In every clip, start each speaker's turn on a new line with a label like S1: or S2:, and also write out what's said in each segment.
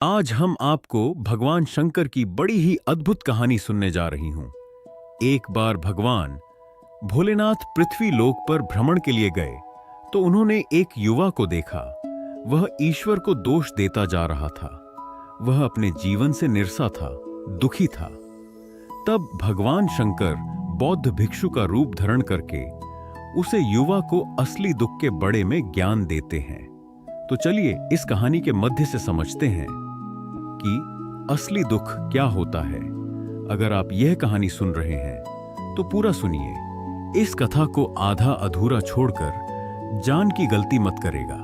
S1: आज हम आपको भगवान शंकर की बड़ी ही अद्भुत कहानी सुनने जा रही हूं। एक बार भगवान भोलेनाथ पृथ्वी लोक पर भ्रमण के लिए गए तो उन्होंने एक युवा को देखा। वह ईश्वर को दोष देता जा रहा था। वह अपने जीवन से निरसा था, दुखी था। तब भगवान शंकर बौद्ध भिक्षु का रूप धारण करके उसे युवा को असली दुख के बड़े में ज्ञान देते हैं। तो चलिए इस कहानी के मध्य से समझते हैं कि असली दुख क्या होता है। अगर आप यह कहानी सुन रहे हैं तो पूरा सुनिए। इस कथा को आधा अधूरा छोड़कर जान की गलती मत करेगा,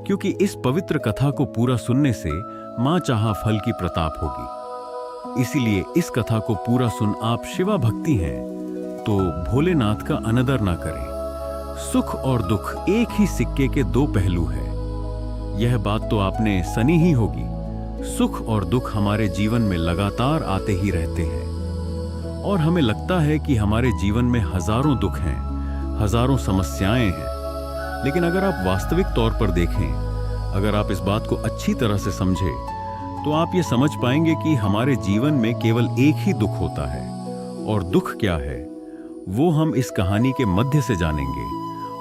S1: क्योंकि इस पवित्र कथा को पूरा सुनने से मां चाहा फल की प्रताप होगी। इसीलिए इस कथा को पूरा सुन आप शिवा भक्ति हैं तो भोलेनाथ का अनादर ना करें। सुख और दुख एक ही सिक्के के दो पहलू है। यह बात तो आपने सुनी ही होगी। सुख और दुख हमारे जीवन में लगातार आते ही रहते हैं और हमें लगता है कि हमारे जीवन में हजारों दुख हैं, हजारों समस्याएं हैं। लेकिन अगर आप वास्तविक तौर पर देखें, अगर आप इस बात को अच्छी तरह से समझें तो आप ये समझ पाएंगे कि हमारे जीवन में केवल एक ही दुख होता है। और दुख क्या है वो हम इस कहानी के मध्य से जानेंगे।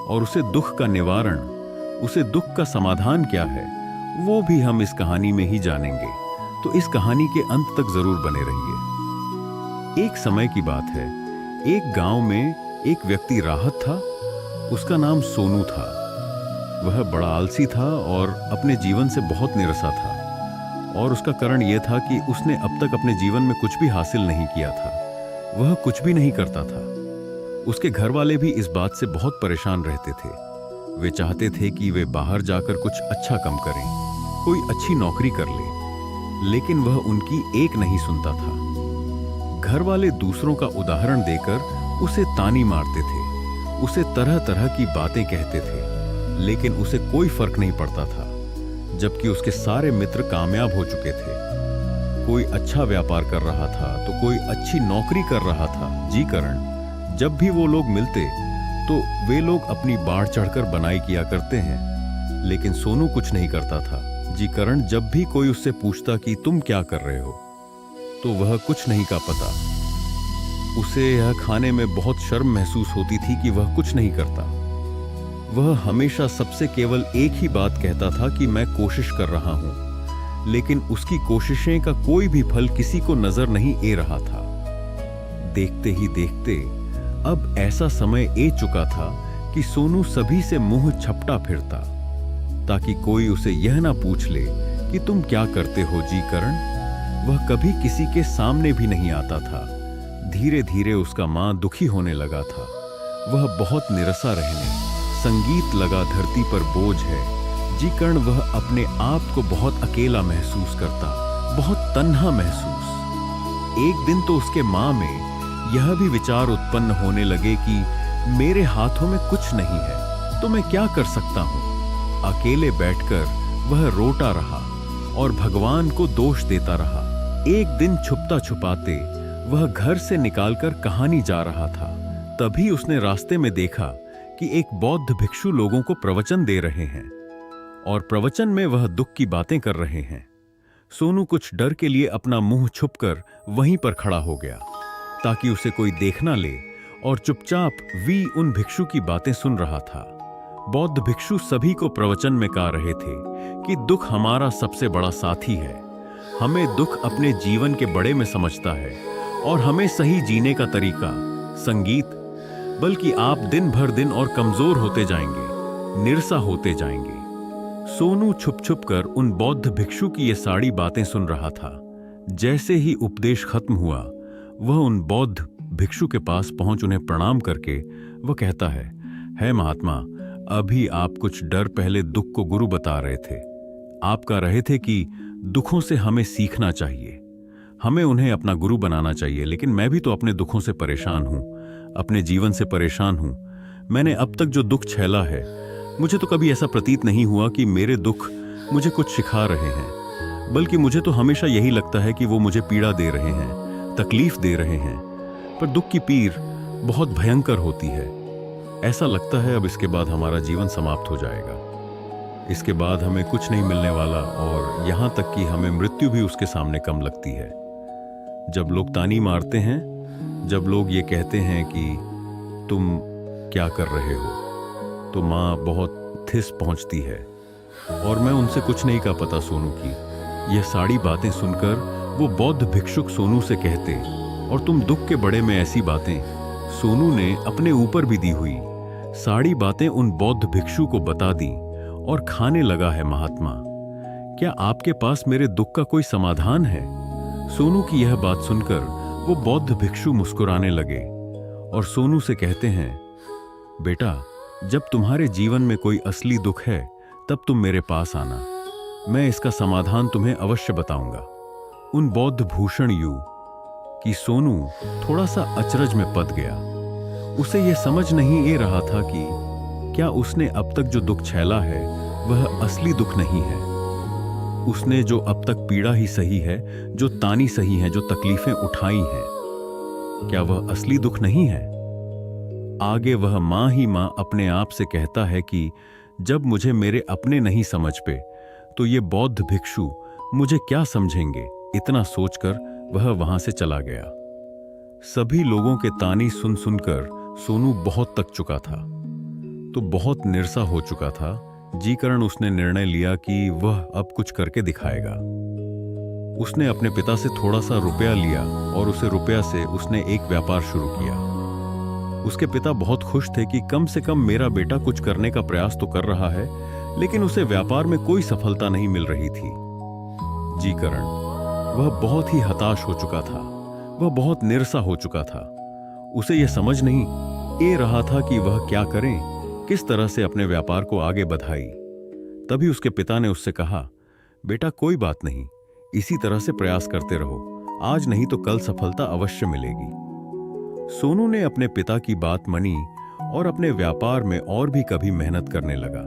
S1: और उसे दुख का निवारण, उसे दुख का समाधान क्या है वो भी हम इस कहानी में ही जानेंगे। तो इस कहानी के अंत तक जरूर बने रहिए। एक समय की बात है, एक गांव में एक व्यक्ति राहत था। उसका नाम सोनू था। वह बड़ा आलसी था और अपने जीवन से बहुत निराशा था। और उसका कारण यह था कि उसने अब तक अपने जीवन में कुछ भी हासिल नहीं किया था। वह कुछ भी नहीं करता था। उसके घर वाले भी इस बात से बहुत परेशान रहते थे। वे चाहते थे कि वे बाहर जाकर कुछ अच्छा काम करें, कोई अच्छी नौकरी कर ले, लेकिन वह उनकी एक नहीं सुनता था। घर वाले दूसरों का उदाहरण देकर उसे तानी मारते थे, उसे तरह तरह की बातें कहते थे, लेकिन उसे कोई फर्क नहीं पड़ता था। जबकि उसके सारे मित्र कामयाब हो चुके थे। कोई अच्छा व्यापार कर रहा था तो कोई अच्छी नौकरी कर रहा था। जी करण, जब भी वो लोग मिलते तो वे लोग अपनी बाढ़ चढ़कर बनाई किया करते हैं, लेकिन सोनू कुछ नहीं करता था। जी करण जब भी कोई उससे पूछता कि तुम क्या कर रहे हो तो वह कुछ नहीं का पता। उसे यह खाने में बहुत शर्म महसूस होती थी कि वह कुछ नहीं करता। वह हमेशा सबसे केवल एक ही बात कहता था कि मैं कोशिश कर रहा हूं, लेकिन उसकी कोशिशें का कोई भी फल किसी को नजर नहीं आ रहा था। देखते ही देखते अब ऐसा समय आ चुका था कि सोनू सभी से मुंह छपटा फिरता, ताकि कोई उसे यह ना पूछ ले कि तुम क्या करते हो जी करण। वह कभी किसी के सामने भी नहीं आता था। धीरे धीरे उसका मां दुखी होने लगा था। वह बहुत निराशा रहने, संगीत लगा धरती पर बोझ है। जी करण वह अपने आप को बहुत अकेला महसूस करता, बहुत तन्हा महसूस। एक दिन तो उसके मां में यह भी विचार उत्पन्न होने लगे कि मेरे हाथों में कुछ नहीं है तो मैं क्या कर सकता हूं। अकेले बैठकर वह रोता रहा और भगवान को दोष देता रहा। एक दिन छुपता छुपाते वह घर से निकालकर कहानी जा रहा था। तभी उसने रास्ते में देखा कि एक बौद्ध भिक्षु लोगों को प्रवचन दे रहे हैं और प्रवचन में वह दुख की बातें कर रहे हैं। सोनू कुछ डर के लिए अपना मुंह छुपकर वहीं पर खड़ा हो गया ताकि उसे कोई देख ना ले, और चुपचाप वी उन भिक्षु की बातें सुन रहा था। बौद्ध भिक्षु सभी को प्रवचन में कह रहे थे कि दुख हमारा सबसे बड़ा साथी है। हमें दुख अपने जीवन के बड़े में समझता है और हमें सही जीने का तरीका, संगीत, बल्कि आप दिन भर दिन और कमजोर होते जाएंगे, निरसा होते जाएंगे। सोनू छुप छुप कर उन बौद्ध भिक्षु की ये सारी बातें सुन रहा था। जैसे ही उपदेश खत्म हुआ वह उन बौद्ध भिक्षु के पास पहुंच उन्हें प्रणाम करके वह कहता है महात्मा, अभी आप कुछ डर पहले दुख को गुरु बता रहे थे। आप कह रहे थे कि दुखों से हमें सीखना चाहिए, हमें उन्हें अपना गुरु बनाना चाहिए। लेकिन मैं भी तो अपने दुखों से परेशान हूं, अपने जीवन से परेशान हूं। मैंने अब तक जो दुख झेला है, मुझे तो कभी ऐसा प्रतीत नहीं हुआ कि मेरे दुख मुझे कुछ सिखा रहे हैं, बल्कि मुझे तो हमेशा यही लगता है कि वो मुझे पीड़ा दे रहे हैं, तकलीफ दे रहे हैं। पर दुख की पीड़ बहुत भयंकर होती है। ऐसा लगता है अब इसके बाद हमारा जीवन समाप्त हो जाएगा। इसके बाद हमें कुछ नहीं मिलने वाला और यहाँ तक कि हमें मृत्यु भी उसके सामने कम लगती है। जब लोग तानी मारते हैं, जब लोग ये कहते हैं कि तुम क्या कर रहे हो, तो माँ बहुत ठिस पहुँचती है। और मैं उनसे कुछ नहीं का पता सोनू की। यह सारी बातें सुनकर वो बौद्ध भिक्षुक सोनू से कहते, और तुम दुख के बड़े में ऐसी बातें सोनू ने अपने ऊपर भी दी हुई सारी बातें उन बौद्ध भिक्षु को बता दी और खाने लगा है। महात्मा, क्या आपके पास मेरे दुख का कोई समाधान है? सोनू की यह बात सुनकर वो बौद्ध भिक्षु मुस्कुराने लगे और सोनू से कहते हैं, बेटा, जब तुम्हारे जीवन में कोई असली दुख है तब तुम मेरे पास आना, मैं इसका समाधान तुम्हें अवश्य बताऊंगा। उन बौद्ध भूषण यू कि सोनू थोड़ा सा अचरज में पड़ गया। उसे यह समझ नहीं ए रहा था कि क्या उसने अब तक जो दुख झेला है वह असली दुख नहीं है। उसने जो अब तक पीड़ा ही सही है, जो तानी सही है, जो तकलीफें उठाई हैं, क्या वह असली दुख नहीं है? आगे वह मां ही मां अपने आप से कहता है कि जब मुझे मेरे अपने नहीं समझ पे तो ये बौद्ध भिक्षु मुझे क्या समझेंगे। इतना सोचकर वह वहां से चला गया। सभी लोगों के तानी सुन सुनकर सोनू बहुत तक चुका था, तो बहुत निरसा हो चुका था। जीकरण उसने निर्णय लिया कि वह अब कुछ करके दिखाएगा। उसने अपने पिता से थोड़ा सा रुपया लिया और उसे रुपया से उसने एक व्यापार शुरू किया। उसके पिता बहुत खुश थे कि कम से कम मेरा बेटा कुछ करने का प्रयास तो कर रहा है, लेकिन उसे व्यापार में कोई सफलता नहीं मिल रही थी। जीकरण वह बहुत ही हताश हो चुका था, वह बहुत निरसा हो चुका था। उसे यह समझ नहीं ए रहा था कि वह क्या करें, किस तरह से अपने व्यापार को आगे बढ़ाई। तभी उसके पिता ने उससे कहा, बेटा कोई बात नहीं, इसी तरह से प्रयास करते रहो, आज नहीं तो कल सफलता अवश्य मिलेगी। सोनू ने अपने पिता की बात मानी और अपने व्यापार में और भी कभी मेहनत करने लगा।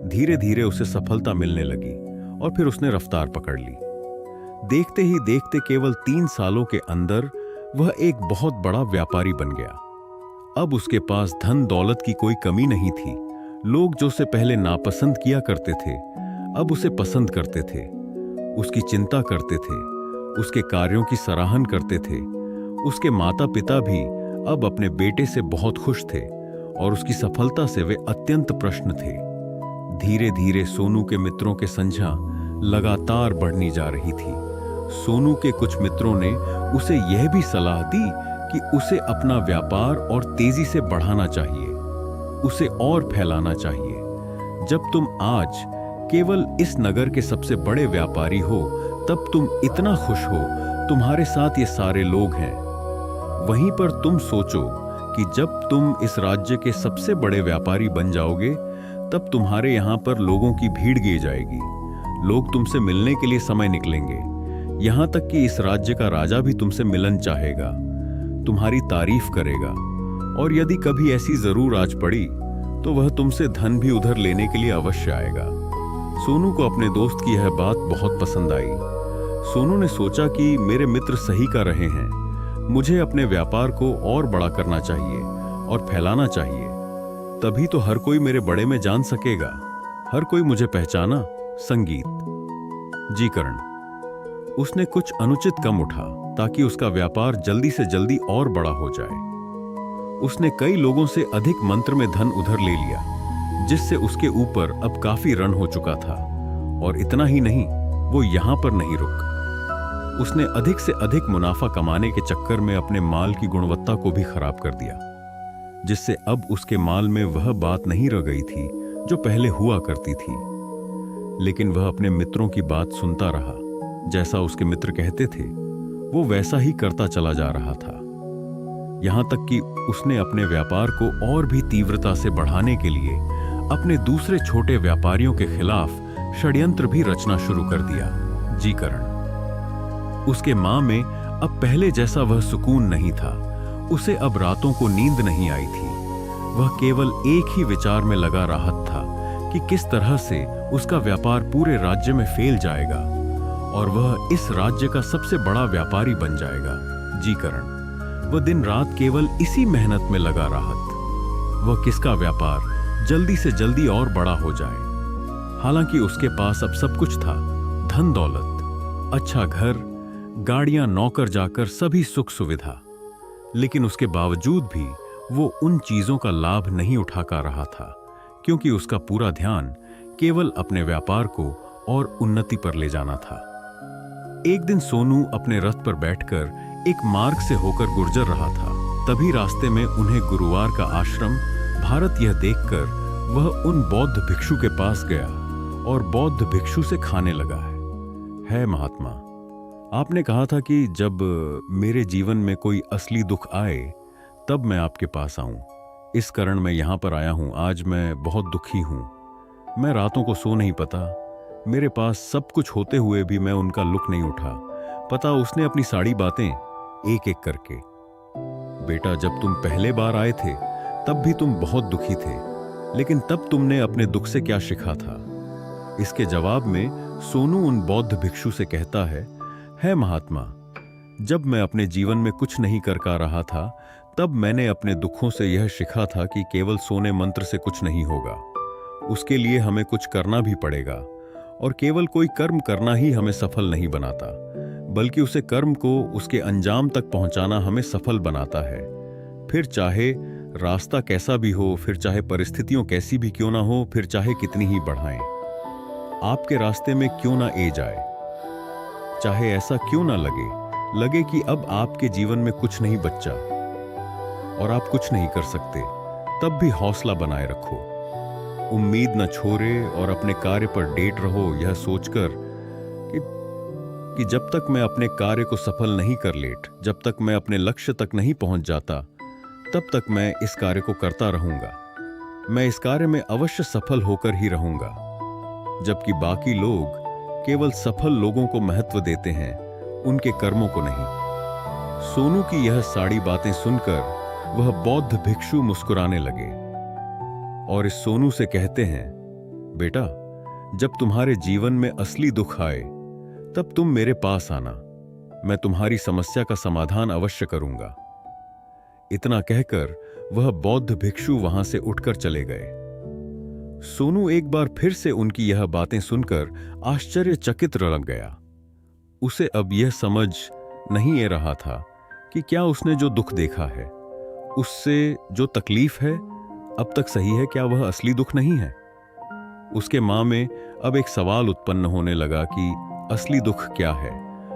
S1: धीरे धीरे उसे सफलता मिलने लगी और फिर उसने रफ्तार पकड़ ली। देखते ही देखते केवल 3 सालों के अंदर वह एक बहुत बड़ा व्यापारी बन गया। अब उसके पास धन दौलत की कोई कमी नहीं थी। लोग जो उसे पहले नापसंद किया करते थे, अब उसे पसंद करते थे, उसकी चिंता करते थे, उसके कार्यों की सराहना करते थे। उसके माता पिता भी अब अपने बेटे से बहुत खुश थे और उसकी सफलता से वे अत्यंत प्रसन्न थे। धीरे धीरे सोनू के मित्रों के संख्या लगातार बढ़नी जा रही थी। सोनू के कुछ मित्रों ने उसे यह भी सलाह दी कि उसे अपना व्यापार और तेजी से बढ़ाना चाहिए, उसे और फैलाना चाहिए। जब तुम आज केवल इस नगर के सबसे बड़े व्यापारी हो, तब तुम इतना खुश हो, तुम्हारे साथ ये सारे लोग हैं। वहीं पर तुम सोचो कि जब तुम इस राज्य के सबसे बड़े व्यापारी बन जाओगे, तब तुम्हारे यहां पर लोगों की भीड़ गिर जाएगी। लोग तुमसे मिलने के लिए समय निकलेंगे। यहां तक कि इस राज्य का राजा भी तुमसे मिलन चाहेगा, तुम्हारी तारीफ करेगा, और यदि कभी ऐसी जरूर आज पड़ी तो वह तुमसे धन भी उधर लेने के लिए अवश्य आएगा। सोनू को अपने दोस्त की यह बात बहुत पसंद आई। सोनू ने सोचा कि मेरे मित्र सही कर रहे हैं, मुझे अपने व्यापार को और बड़ा करना चाहिए और फैलाना चाहिए, तभी तो हर कोई मेरे बड़े में जान सकेगा, हर कोई मुझे पहचाना। संगीत जीकरण उसने कुछ अनुचित कम उठा ताकि उसका व्यापार जल्दी से जल्दी और बड़ा हो जाए। उसने कई लोगों से अधिक मंत्र में धन उधर ले लिया, जिससे उसके ऊपर अब काफी ऋण हो चुका था। और इतना ही नहीं, वो यहां पर नहीं रुक, उसने अधिक से अधिक मुनाफा कमाने के चक्कर में अपने माल की गुणवत्ता को भी खराब कर दिया, जिससे अब उसके माल में वह बात नहीं रह गई थी जो पहले हुआ करती थी। लेकिन वह अपने मित्रों की बात सुनता रहा। जैसा उसके मित्र कहते थे वो वैसा ही करता चला जा रहा था, यहां तक कि उसने अपने व्यापार को और भी तीव्रता से बढ़ाने के लिए अपने दूसरे छोटे व्यापारियों के खिलाफ षड्यंत्र भी रचना शुरू कर दिया। जीकरण उसके मां में अब पहले जैसा वह सुकून नहीं था। उसे अब रातों को नींद नहीं आई थी। वह केवल एक ही विचार में लगा रहता था कि किस तरह से उसका व्यापार पूरे राज्य में फैल जाएगा और वह इस राज्य का सबसे बड़ा व्यापारी बन जाएगा। जीकरण वह दिन रात केवल इसी मेहनत में लगा रहत। वह किसका व्यापार जल्दी से जल्दी और बड़ा हो जाए। हालांकि उसके पास अब सब कुछ था, धन दौलत, अच्छा घर, गाड़ियां, नौकर जाकर सभी सुख सुविधा। लेकिन उसके बावजूद भी वो उन चीजों का लाभ नहीं उठा कर रहा था, क्योंकि उसका पूरा ध्यान केवल अपने व्यापार को और उन्नति पर ले जाना था। एक दिन सोनू अपने रथ पर बैठकर एक मार्ग से होकर गुजर रहा था। तभी रास्ते में उन्हें गुरुवार का आश्रम भारत यह देखकर वह उन बौद्ध भिक्षु के पास गया और बौद्ध भिक्षु से खाने लगा है महात्मा, आपने कहा था कि जब मेरे जीवन में कोई असली दुख आए तब मैं आपके पास आऊं। इस कारण मैं यहां पर आया हूं। आज मैं बहुत दुखी हूं। मैं रातों को सो नहीं पाता। मेरे पास सब कुछ होते हुए भी मैं उनका लुक नहीं उठा। पता, उसने अपनी सारी बातें एक एक करके। बेटा, जब तुम पहले बार आए थे तब भी तुम बहुत दुखी थे, लेकिन तब तुमने अपने दुख से क्या सीखा था? इसके जवाब में सोनू उन बौद्ध भिक्षु से कहता है महात्मा, जब मैं अपने जीवन में कुछ नहीं कर पा रहा था तब मैंने अपने दुखों से यह सीखा था कि केवल सोने मंत्र से कुछ नहीं होगा। उसके लिए हमें कुछ करना भी पड़ेगा, और केवल कोई कर्म करना ही हमें सफल नहीं बनाता, बल्कि उसे कर्म को उसके अंजाम तक पहुंचाना हमें सफल बनाता है। फिर चाहे रास्ता कैसा भी हो, फिर चाहे परिस्थितियों कैसी भी क्यों ना हो, फिर चाहे कितनी ही बढ़ाएं, आपके रास्ते में क्यों ना ए जाए, चाहे ऐसा क्यों ना लगे कि अब आपके जीवन में कुछ नहीं बचा और आप कुछ नहीं कर सकते, तब भी हौसला बनाए रखो, उम्मीद न छोड़े और अपने कार्य पर डेट रहो, यह सोचकर कि जब तक मैं अपने कार्य को सफल नहीं कर लेट, जब तक मैं अपने लक्ष्य तक नहीं पहुंच जाता, तब तक मैं इस कार्य को करता रहूंगा। मैं इस कार्य में अवश्य सफल होकर ही रहूंगा। जबकि बाकी लोग केवल सफल लोगों को महत्व देते हैं, उनके कर्मों को नहीं। सोनू की यह सारी बातें सुनकर वह बौद्ध भिक्षु मुस्कुराने लगे और इस सोनू से कहते हैं, बेटा, जब तुम्हारे जीवन में असली दुख आए तब तुम मेरे पास आना, मैं तुम्हारी समस्या का समाधान अवश्य करूंगा। इतना कहकर वह बौद्ध भिक्षु वहां से उठकर चले गए। सोनू एक बार फिर से उनकी यह बातें सुनकर आश्चर्यचकित रह गया। उसे अब यह समझ नहीं आ रहा था कि क्या उसने जो दुख देखा है, उससे जो तकलीफ है अब तक सही है, क्या वह असली दुख नहीं है? उसके मां में अब एक सवाल उत्पन्न होने लगा कि असली दुख क्या है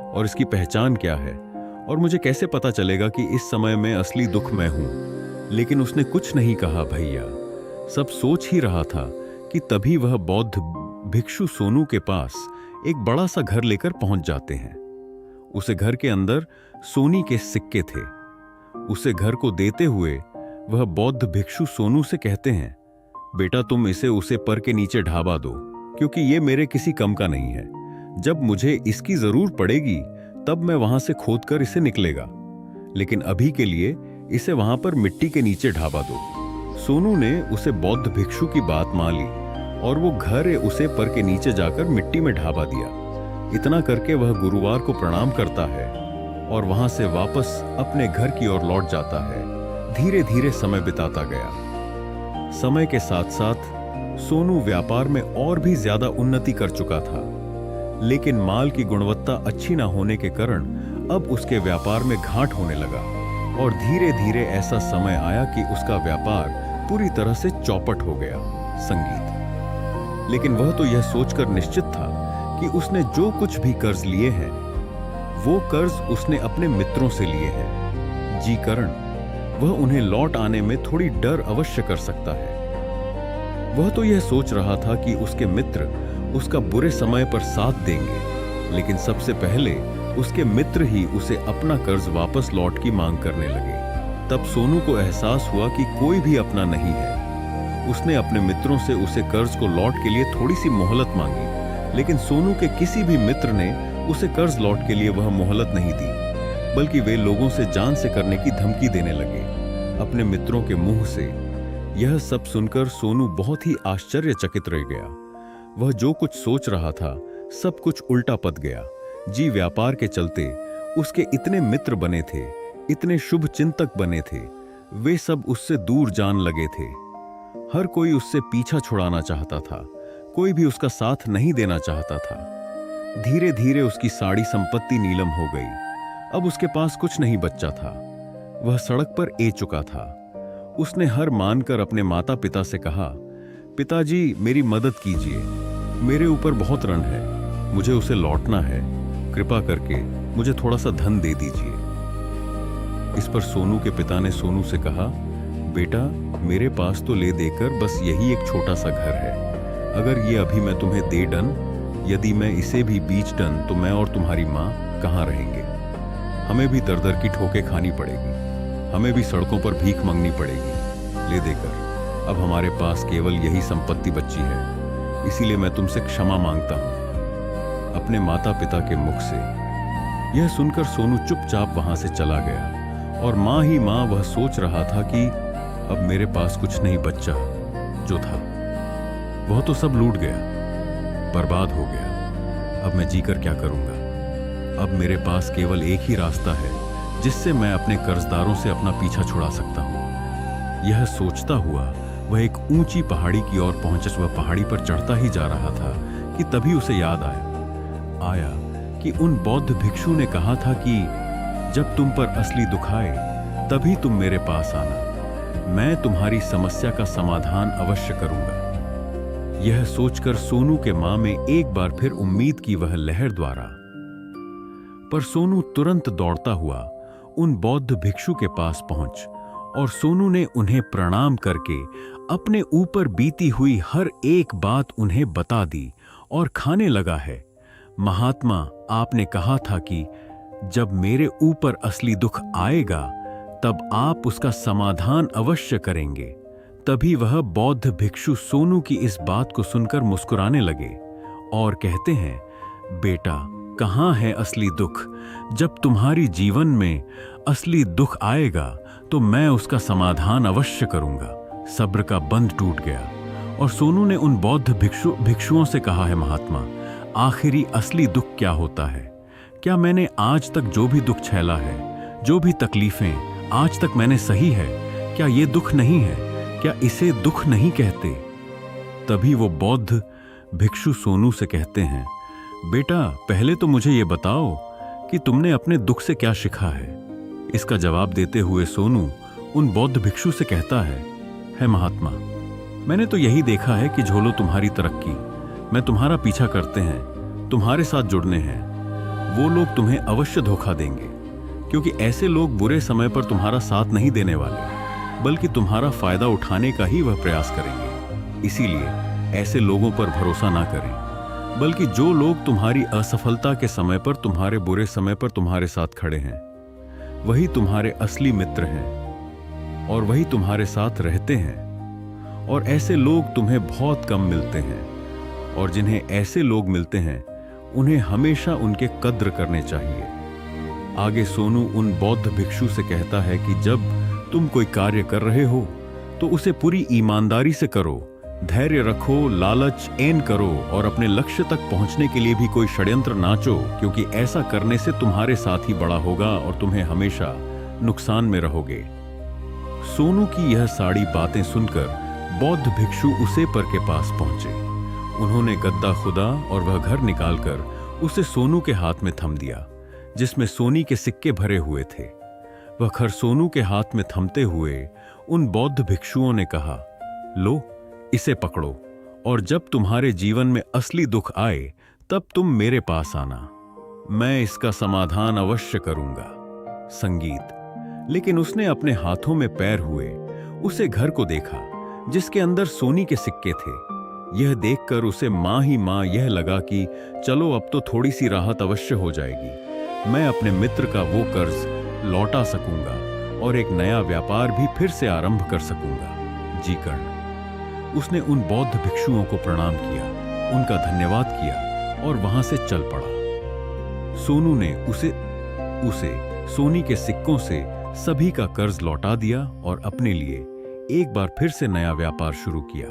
S1: और इसकी पहचान क्या है, और मुझे कैसे पता चलेगा कि इस समय में असली दुख मैं हूं। लेकिन उसने कुछ नहीं कहा भैया, सब सोच ही रहा था कि तभी वह बौद्ध भिक्षु सोनू के पास एक बड़ा सा घर लेकर पहुंच जाते हैं। उसे घर के अंदर सोने के सिक्के थे। उसे घर को देते हुए वह बौद्ध भिक्षु सोनू से कहते हैं, बेटा, तुम इसे उसे पर के नीचे ढाबा दो, क्योंकि ये मेरे किसी काम का नहीं है। जब मुझे इसकी जरूर पड़ेगी तब मैं वहां से खोदकर इसे निकलेगा, लेकिन अभी के लिए इसे वहां पर मिट्टी के नीचे ढाबा दो। सोनू ने उसे बौद्ध भिक्षु की बात मान ली और वो घर उसे पर के नीचे जाकर मिट्टी में ढाबा दिया। इतना करके वह गुरुवार को प्रणाम करता है और वहां से वापस अपने घर की ओर लौट जाता है। धीरे धीरे समय बिताता गया। समय के साथ साथ सोनू व्यापार में और भी ज्यादा उन्नति कर चुका था, लेकिन माल की गुणवत्ता अच्छी ना होने के कारण अब उसके व्यापार में घाट होने लगा और धीरे धीरे ऐसा समय आया कि उसका व्यापार पूरी तरह से चौपट हो गया। संगीत। लेकिन वह तो यह सोचकर निश्चित था कि उसने जो कुछ भी कर्ज लिए हैं वो कर्ज उसने अपने मित्रों से लिए हैं। जी करण, वह उन्हें लौट आने में थोड़ी डर अवश्य कर सकता है। वह तो यह सोच रहा था कि उसके मित्र उसका बुरे समय पर साथ देंगे, लेकिन सबसे पहले उसके मित्र ही उसे अपना कर्ज वापस लौट की मांग करने लगे। तब सोनू को एहसास हुआ कि कोई भी अपना नहीं है। उसने अपने मित्रों से उसे कर्ज को लौट के लिए थोड़ी सी मोहलत मांगी, लेकिन सोनू के किसी भी मित्र ने उसे कर्ज लौट के लिए वह मोहलत नहीं दी, बल्कि वे लोगों से जान से करने की धमकी देने लगे अपने मित्रों के मुंह से। यह सब सुनकर सोनू बहुत ही आश्चर्यचकित रह गया। वह जो कुछ सोच रहा था सब कुछ उल्टा पद गया। जी व्यापार के चलते उसके इतने मित्र बने थे, इतने शुभ चिंतक बने थे, वे सब उससे दूर जान लगे थे। हर कोई उससे पीछा छुड़ाना चाहता था। कोई भी उसका साथ नहीं देना चाहता था। धीरे धीरे उसकी सारी संपत्ति नीलम हो गई। अब उसके पास कुछ नहीं बचा था। वह सड़क पर ए चुका था। उसने हार मानकर अपने माता पिता से कहा, पिताजी मेरी मदद कीजिए, मेरे ऊपर बहुत ऋण है, मुझे उसे लौटना है, कृपा करके मुझे थोड़ा सा धन दे दीजिए। इस पर सोनू के पिता ने सोनू से कहा, बेटा मेरे पास तो ले देकर बस यही एक छोटा सा घर है, अगर ये अभी मैं तुम्हें दे डन, यदि मैं इसे भी बीच डन तो मैं और तुम्हारी माँ कहाँ रहेंगे? हमें भी दर दर की ठोकें खानी पड़ेगी, हमें भी सड़कों पर भीख मांगनी पड़ेगी। ले देकर अब हमारे पास केवल यही संपत्ति बची है, इसीलिए मैं तुमसे क्षमा मांगता हूं। अपने माता पिता के मुख से यह सुनकर सोनू चुपचाप वहां से चला गया और माँ ही माँ वह सोच रहा था कि अब मेरे पास कुछ नहीं बचा, जो था वह तो सब लूट गया, बर्बाद हो गया। अब मैं जीकर क्या करूंगा? अब मेरे पास केवल एक ही रास्ता है जिससे मैं अपने कर्जदारों से अपना पीछा छुड़ा सकता हूं। यह सोचता हुआ वह एक ऊंची पहाड़ी की ओर पहुंच वह पहाड़ी पर चढ़ता ही जा रहा था कि तभी उसे याद आया कि उन बौद्ध भिक्षु ने कहा था कि जब तुम पर असली दुख आए तभी तुम मेरे पास आना, मैं तुम्हारी समस्या का समाधान अवश्य करूंगा। यह सोचकर सोनू के मां में एक बार फिर उम्मीद की वह लहर द्वारा, पर सोनू तुरंत दौड़ता हुआ उन बौद्ध भिक्षु के पास पहुंच और सोनू ने उन्हें प्रणाम करके अपने ऊपर बीती हुई हर एक बात उन्हें बता दी और खाने लगा है। महात्मा, आपने कहा था कि जब मेरे ऊपर असली दुख आएगा तब आप उसका समाधान अवश्य करेंगे। तभी वह बौद्ध भिक्षु सोनू की इस बात को सुनकर मुस्कुराने लगे और कहते हैं, बेटा कहाँ है असली दुख? जब तुम्हारी जीवन में असली दुख आएगा तो मैं उसका समाधान अवश्य करूंगा। सब्र का बंध टूट गया और सोनू ने उन बौद्ध भिक्षुओं से कहा है, महात्मा आखिरी असली दुख क्या होता है? क्या मैंने आज तक जो भी दुख झेला है, जो भी तकलीफें आज तक मैंने सही है, क्या ये दुख नहीं है? क्या इसे दुख नहीं कहते? तभी वो बौद्ध भिक्षु सोनू से कहते हैं, बेटा पहले तो मुझे ये बताओ कि तुमने अपने दुख से क्या सीखा है? इसका जवाब देते हुए सोनू उन बौद्ध भिक्षु से कहता है महात्मा, मैंने तो यही देखा है कि झोलो तुम्हारी तरक्की, मैं तुम्हारा पीछा करते हैं, तुम्हारे साथ जुड़ने हैं, वो लोग तुम्हें अवश्य धोखा देंगे, क्योंकि ऐसे लोग बुरे समय पर तुम्हारा साथ नहीं देने वाले, बल्कि तुम्हारा फायदा उठाने का ही वह प्रयास करेंगे। इसीलिए ऐसे लोगों पर भरोसा ना करें, बल्कि जो लोग तुम्हारी असफलता के समय पर, तुम्हारे बुरे समय पर तुम्हारे साथ खड़े हैं, वही तुम्हारे असली मित्र हैं और वही तुम्हारे साथ रहते हैं। और ऐसे लोग तुम्हें बहुत कम मिलते हैं, और जिन्हें ऐसे लोग मिलते हैं उन्हें हमेशा उनके कद्र करने चाहिए। आगे सोनू उन बौद्ध भिक्षु से कहता है कि जब तुम कोई कार्य कर रहे हो तो उसे पूरी ईमानदारी से करो, धैर्य रखो, लालच ऐन करो और अपने लक्ष्य तक पहुंचने के लिए भी कोई षड्यंत्र नाचो, क्योंकि ऐसा करने से तुम्हारे साथ ही बड़ा होगा और तुम्हें हमेशा नुकसान में रहोगे। सोनू की यह सारी बातें सुनकर बौद्ध भिक्षु उसे पर के पास पहुंचे। उन्होंने गद्दा खुदा और वह घर निकालकर उसे सोनू के हाथ में थम दिया, जिसमें सोने के सिक्के भरे हुए थे। वह घर सोनू के हाथ में थमते हुए उन बौद्ध भिक्षुओं ने कहा, लो इसे पकड़ो, और जब तुम्हारे जीवन में असली दुख आए तब तुम मेरे पास आना, मैं इसका समाधान अवश्य करूंगा। संगीत। लेकिन उसने अपने हाथों में पैर हुए उसे घर को देखा जिसके अंदर सोने के सिक्के थे। यह देखकर उसे मां ही मां यह लगा कि चलो अब तो थोड़ी सी राहत अवश्य हो जाएगी, मैं अपने मित्र का वो कर्ज लौटा सकूंगा और एक नया व्यापार भी फिर से आरंभ कर सकूंगा। जी कर्ण। उसने उन बौद्ध भिक्षुओं को प्रणाम किया, उनका धन्यवाद किया और वहां से चल पड़ा। सोनू ने उसे सोने के सिक्कों से सभी का कर्ज लौटा दिया और अपने लिए एक बार फिर से नया व्यापार शुरू किया।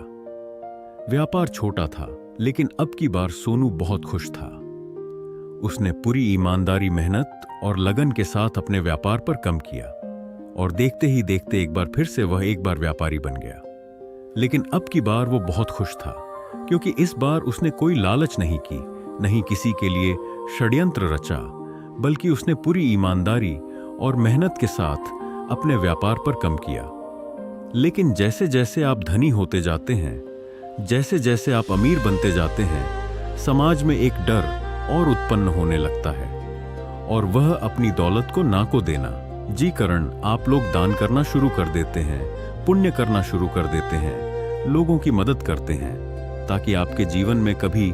S1: व्यापार छोटा था, लेकिन अब की बार सोनू बहुत खुश था। उसने पूरी ईमानदारी, मेहनत और लगन के साथ अपने व्यापार पर काम किया और देखते ही देखते एक बार फिर से वह एक बार व्यापारी बन गया। लेकिन अब की बार वो बहुत खुश था, क्योंकि इस बार उसने कोई लालच नहीं की, नहीं किसी के लिए षड्यंत्र रचा, बल्कि उसने पूरी ईमानदारी और मेहनत के साथ अपने व्यापार पर काम किया। लेकिन जैसे जैसे आप धनी होते जाते हैं, जैसे जैसे आप अमीर बनते जाते हैं, समाज में एक डर और उत्पन्न होने लगता है, और वह अपनी दौलत को ना को देना। जी कारण आप लोग दान करना शुरू कर देते हैं, पुण्य करना शुरू कर देते हैं, लोगों की मदद करते हैं, ताकि आपके जीवन में कभी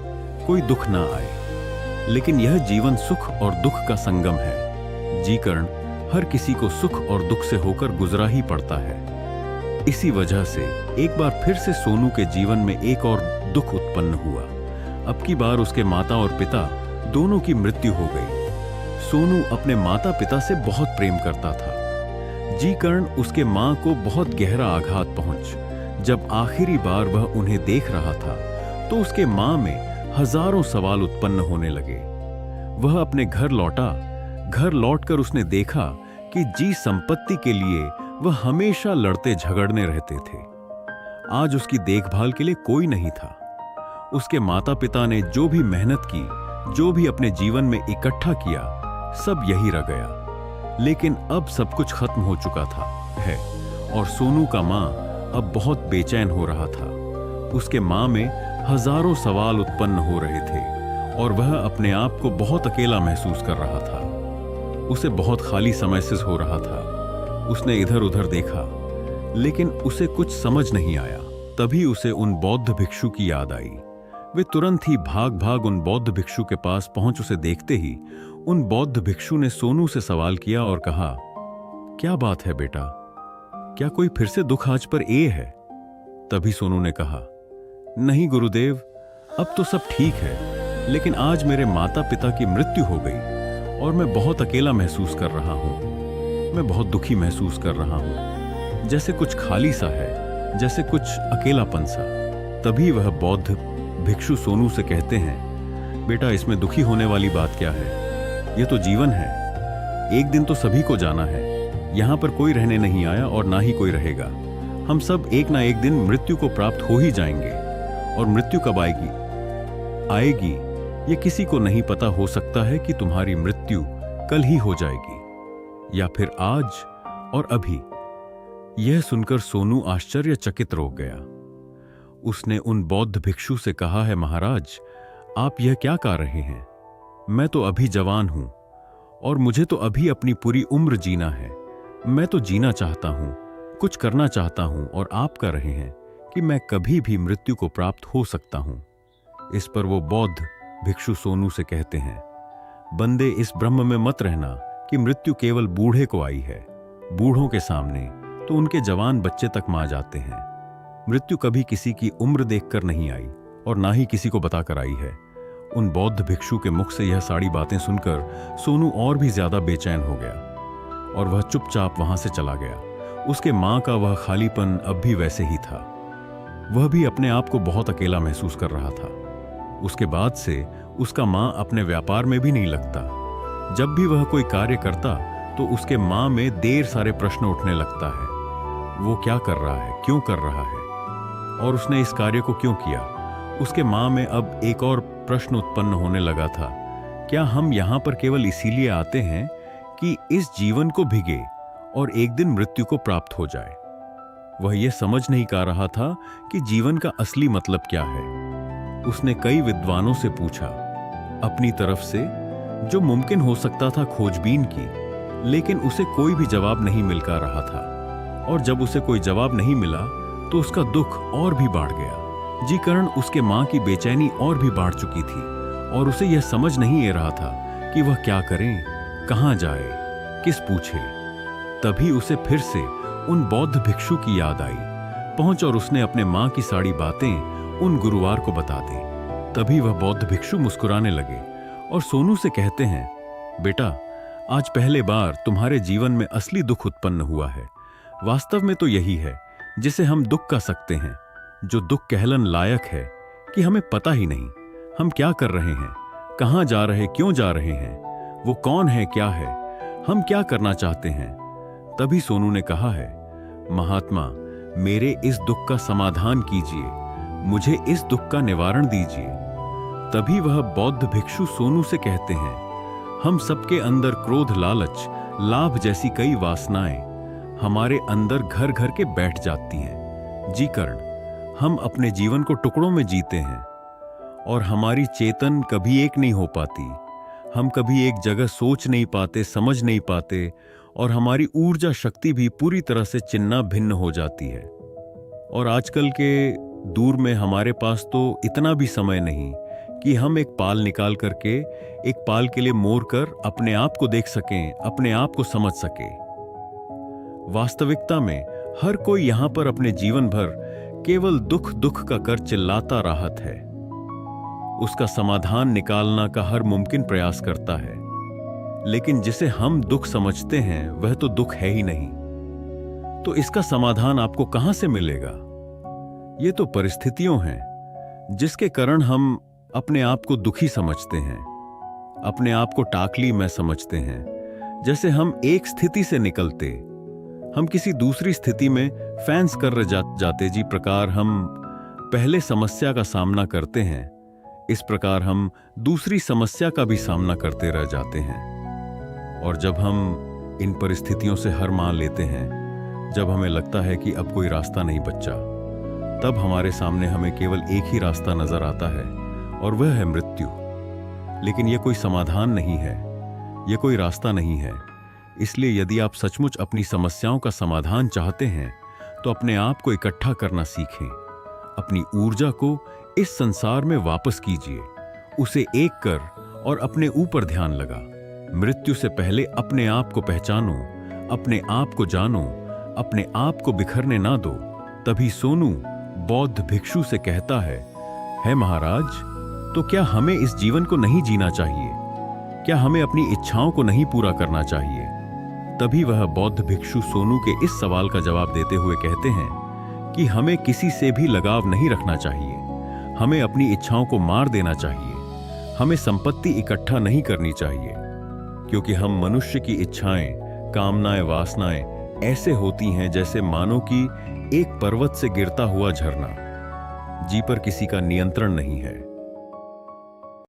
S1: कोई दुख ना आए। लेकिन यह जीवन सुख और दुख का संगम है। जी कारण हर किसी को सुख और दुख से होकर गुजरा ही पड़ता है। इसी वजह से एक बार फिर से सोनू के जीवन में एक और दुख उत्पन्न हुआ। अब की बार उसके माता और पिता दोनों की मृत्यु हो गई। सोनू अपने माता पिता से बहुत प्रेम करता था। जी कारण उसके मां को बहुत गहरा आघात पहुंच। जब आखिरी बार वह उन्हें देख रहा था तो उसके मां में हजारों सवाल उत्पन्न होने लगे। वह अपने घर लौटा। घर लौटकर उसने देखा कि जी संपत्ति के लिए वह हमेशा लड़ते झगड़ने रहते थे। आज उसकी देखभाल के लिए कोई नहीं था। उसके माता पिता ने जो भी मेहनत की, जो भी अपने जीवन में इकट्ठा किया, सब यही रह गया। लेकिन अब सब कुछ खत्म हो चुका था है, और सोनू का मां अब बहुत बेचैन हो रहा था। उसके मां में हजारों सवाल उत्पन्न हो रहे थे और वह अपने आप को बहुत अकेला महसूस कर रहा था। उसे बहुत खाली सा महसूस हो रहा था। उसने इधर उधर देखा, लेकिन उसे कुछ समझ नहीं आया। तभी उसे उन बौद्ध भिक्षु की याद आई। वे तुरंत ही भाग भाग उन बौद्ध भिक्षु के पास पहुंच उसे देखते ही उन बौद्ध भिक्षु ने सोनू से सवाल किया और कहा, क्या बात है बेटा, क्या कोई फिर से दुख आज पर ए है? तभी सोनू ने कहा, नहीं गुरुदेव, अब तो सब ठीक है, लेकिन आज मेरे माता पिता की मृत्यु हो गई और मैं बहुत अकेला महसूस कर रहा हूं। मैं बहुत दुखी महसूस कर रहा हूं, जैसे कुछ खाली सा है, जैसे कुछ अकेलापन सा। तभी वह बौद्ध भिक्षु सोनू से कहते हैं, बेटा इसमें दुखी होने वाली बात क्या है? ये तो जीवन है। एक दिन तो सभी को जाना है। यहां पर कोई रहने नहीं आया और ना ही कोई रहेगा। हम सब एक ना एक दिन मृत्यु को प्राप्त हो ही जाएंगे। और मृत्यु कब आएगी ये किसी को नहीं पता। हो सकता है कि तुम्हारी मृत्यु कल ही हो जाएगी या फिर आज और अभी। यह सुनकर सोनू आश्चर्यचकित रह गया। उसने उन बौद्ध भिक्षु से कहा है, महाराज आप यह क्या कह रहे हैं? मैं तो अभी जवान हूं और मुझे तो अभी अपनी पूरी उम्र जीना है। मैं तो जीना चाहता हूं, कुछ करना चाहता हूं, और आप कह रहे हैं कि मैं कभी भी मृत्यु को प्राप्त हो सकता हूं। इस पर वो बौद्ध भिक्षु सोनू से कहते हैं, बंदे इस भ्रम में मत रहना कि मृत्यु केवल बूढ़े को आई है। बूढ़ों के सामने तो उनके जवान बच्चे तक मां जाते हैं। मृत्यु कभी किसी की उम्र देखकर नहीं आई और ना ही किसी को बताकर आई है। उन बौद्ध भिक्षु के मुख से यह सारी बातें सुनकर सोनू और भी ज्यादा बेचैन हो गया और वह चुपचाप वहां से चला गया। उसके मां का वह खालीपन अब भी वैसे ही था। वह भी अपने आप को बहुत अकेला महसूस कर रहा था। उसके बाद से उसका मां अपने व्यापार में भी नहीं लगता। जब भी वह कोई कार्य करता तो उसके मां में ढेर सारे प्रश्न उठने लगता है। वो क्या कर रहा है, क्यों कर रहा है, और उसने इस कार्य को क्यों किया। उसके मां में अब एक और प्रश्न उत्पन्न होने लगा था, क्या हम यहां पर केवल इसीलिए आते हैं कि इस जीवन को भिगे और एक दिन मृत्यु को प्राप्त हो जाए। वह यह समझ नहीं पा रहा था कि जीवन का असली मतलब क्या है। उसने कई विद्वानों से पूछा, अपनी तरफ से जो मुमकिन हो सकता था खोजबीन की, लेकिन उसे कोई भी जवाब नहीं मिल पा रहा था। और जब उसे कोई जवाब नहीं मिला तो उसका दुख और भी बढ़ गया। जी कारण उसके मां की बेचैनी और भी बढ़ चुकी थी और उसे यह समझ नहीं आ रहा था कि वह क्या करे, कहां जाए, किस पूछे। तभी उसे फिर से उन बौद्ध भिक्षु की याद आई। पहुंच और उसने अपने मां की सारी बातें उन गुरुवार को बता दी। तभी वह बौद्ध भिक्षु मुस्कुराने लगे और सोनू से कहते हैं, बेटा आज पहले बार तुम्हारे जीवन में असली दुख उत्पन्न हुआ है। वास्तव में तो यही है जिसे हम दुख कह सकते हैं, जो दुख कहलन लायक है कि हमें पता ही नहीं हम क्या कर रहे हैं, कहां जा रहे, क्यों जा रहे हैं, वो कौन है, क्या है, हम क्या करना चाहते हैं। तभी सोनू ने कहा है, महात्मा मेरे इस दुख का समाधान कीजिए। मुझे इस दुख का निवारण दीजिए। तभी वह बौद्ध भिक्षु सोनू से कहते हैं, हम सबके अंदर क्रोध, लालच, लाभ जैसी कई वासनाएं हमारे अंदर घर घर के बैठ जाती हैं। जी कर्ण, हम अपने जीवन को टुकड़ों में जीते हैं और हमारी चेतन कभी एक नहीं हो पाती। हम कभी एक जगह सोच नहीं पाते, समझ नहीं पाते और हमारी ऊर्जा शक्ति भी पूरी तरह से चिन्ना भिन्न हो जाती है। और आजकल के दूर में हमारे पास तो इतना भी समय नहीं कि हम एक पाल निकाल करके एक पाल के लिए मोड़ कर अपने आप को देख सकें, अपने आप को समझ सकें। वास्तविकता में हर कोई यहां पर अपने जीवन भर केवल दुख दुख का कर चिल्लाता राहत है। उसका समाधान निकालना का हर मुमकिन प्रयास करता है, लेकिन जिसे हम दुख समझते हैं वह तो दुख है ही नहीं। तो इसका समाधान आपको कहां से मिलेगा? ये तो परिस्थितियों हैं जिसके कारण हम अपने आप को दुखी समझते हैं, अपने आप को टाकली में समझते हैं। जैसे हम एक स्थिति से निकलते हम किसी दूसरी स्थिति में फैंस कर जाते, जी प्रकार हम पहले समस्या का सामना करते हैं, इस प्रकार हम दूसरी समस्या का भी सामना करते रह जाते हैं। और जब हम इन परिस्थितियों से हार मान लेते हैं, जब हमें लगता है कि अब कोई रास्ता नहीं बचा, तब हमारे सामने हमें केवल एक ही रास्ता नजर आता है और वह है मृत्यु। लेकिन यह कोई समाधान नहीं है, यह कोई रास्ता नहीं है। इसलिए यदि आप सचमुच अपनी समस्याओं का समाधान चाहते हैं तो अपने आप को इकट्ठा करना सीखें, अपनी ऊर्जा को इस संसार में वापस कीजिए, उसे एक कर और अपने ऊपर ध्यान लगा। मृत्यु से पहले अपने आप को पहचानो, अपने आप को जानो, अपने आप को बिखरने ना दो। तभी सोनू बौद्ध भिक्षु से कहता है महाराज, तो क्या हमें इस जीवन को नहीं जीना चाहिए? क्या हमें अपनी इच्छाओं को नहीं पूरा करना चाहिए? तभी वह बौद्ध भिक्षु सोनू के इस सवाल का जवाब देते हुए कहते हैं कि हमें किसी से भी लगाव नहीं रखना चाहिए, हमें अपनी इच्छाओं को मार देना चाहिए, हमें संपत्ति इकट्ठा नहीं करनी चाहिए, क्योंकि हम मनुष्य की इच्छाएं, कामनाएं, वासनाएं ऐसे होती हैं जैसे मानो कि एक पर्वत से गिरता हुआ झरना, जी पर किसी का नियंत्रण नहीं है।